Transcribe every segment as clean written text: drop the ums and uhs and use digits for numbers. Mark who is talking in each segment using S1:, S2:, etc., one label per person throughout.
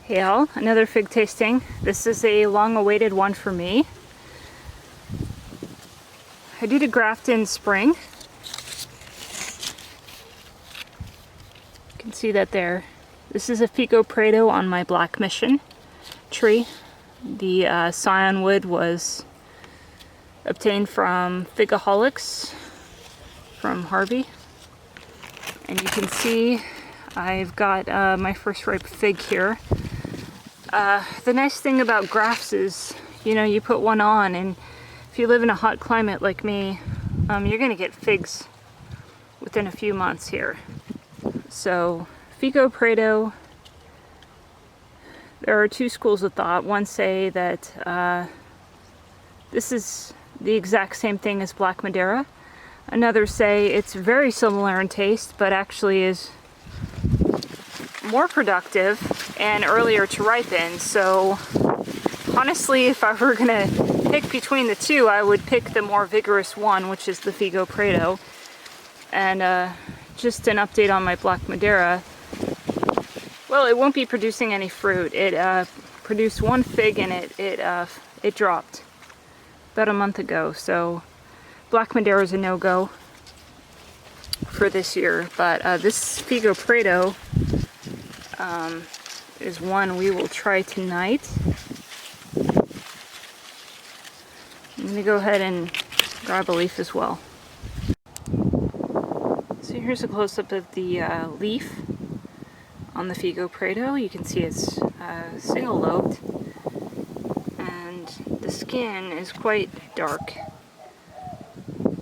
S1: Hey all, another fig tasting. This is a long-awaited one for me. I did a graft in spring. You can see that there. This is a Figo Preto on my Black Mission tree. The scion wood was obtained from Figaholics from Harvey. And you can see I've got my first ripe fig here. The nice thing about grafts is, you know, you put one on, and if you live in a hot climate like me, you're gonna get figs within a few months here. So, Figo Preto, there are two schools of thought. One say that this is the exact same thing as Black Madeira. Another say it's very similar in taste, but actually is more productive and earlier to ripen. So honestly, if I were gonna pick between the two, I would pick the more vigorous one, which is the Figo Preto. And just an update on my Black Madeira. Well, it won't be producing any fruit. It produced one fig and it dropped about a month ago. So Black Madeira is a no-go for this year. But this Figo Preto is one we will try tonight. I'm going to go ahead and grab a leaf as well. So here's a close-up of the leaf on the Figo Preto. You can see it's single-lobed, and the skin is quite dark,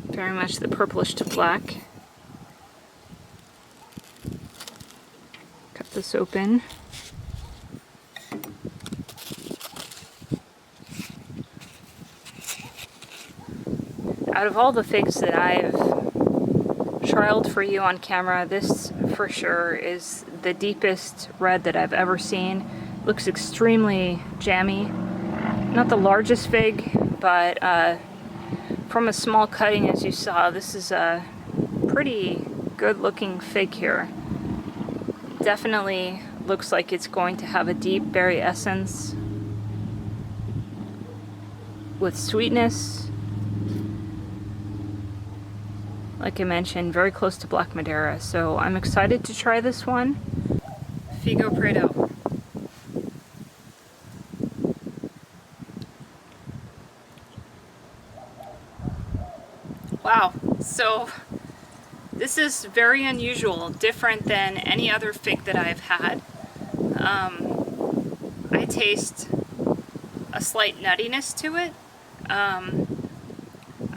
S1: very much the purplish to black. Cut this open. Out of all the figs that I've trialed for you on camera, this for sure is the deepest red that I've ever seen. Looks extremely jammy. Not the largest fig, but from a small cutting, as you saw, this is a pretty good looking fig here. Definitely looks like it's going to have a deep berry essence with sweetness. Like I mentioned, very close to Black Madeira, so I'm excited to try this one. Figo Preto. Wow, so this is very unusual, different than any other fig that I've had. I taste a slight nuttiness to it.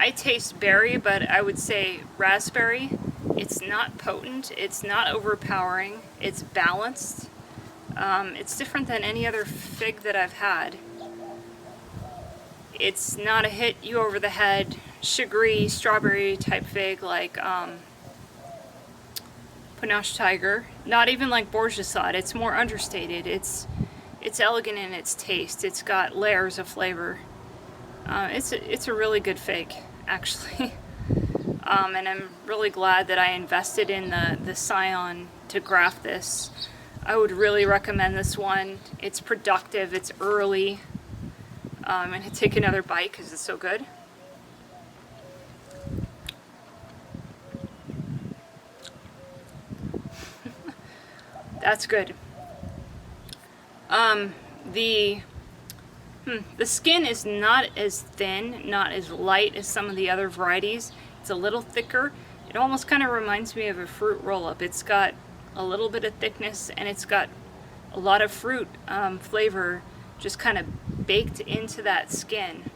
S1: I taste berry, but I would say raspberry. It's not potent, it's not overpowering, it's balanced. It's different than any other fig that I've had. It's not a hit you over the head, sugary, strawberry type fig like Panache Tiger. Not even like Bourgeois. It's more understated. It's elegant in its taste. It's got layers of flavor. It's a really good fig, actually. And I'm really glad that I invested in the scion to graft this. I would really recommend this one. It's productive, it's early. I'm going to take another bite because it's so good. That's good. The skin is not as thin, not as light as some of the other varieties. It's a little thicker. It almost kind of reminds me of a fruit roll-up. It's got a little bit of thickness, and it's got a lot of fruit flavor just kind of baked into that skin.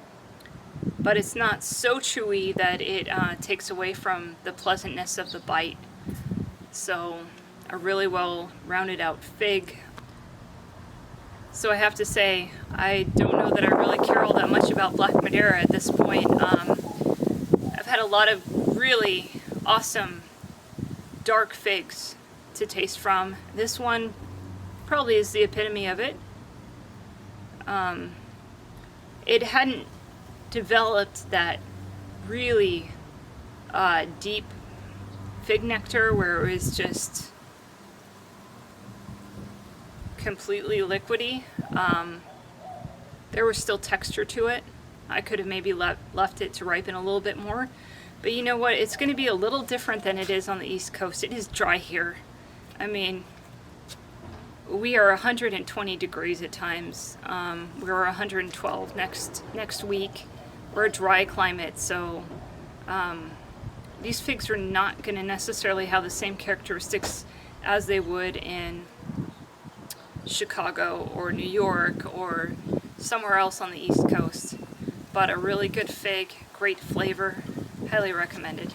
S1: But it's not so chewy that it takes away from the pleasantness of the bite. So a really well rounded out fig. So I have to say, I don't know that I really care all that much about Black Madeira at this point. I've had a lot of really awesome dark figs to taste from. This one probably is the epitome of it. It hadn't developed that really deep fig nectar where it was just completely liquidy. There was still texture to it. I could have maybe left it to ripen a little bit more. But you know what? It's going to be a little different than it is on the East Coast. It is dry here. I mean, we are 120 degrees at times. We're 112 next week. We're a dry climate, so these figs are not going to necessarily have the same characteristics as they would in Chicago or New York or somewhere else on the East Coast. But a really good fig, great flavor, highly recommended.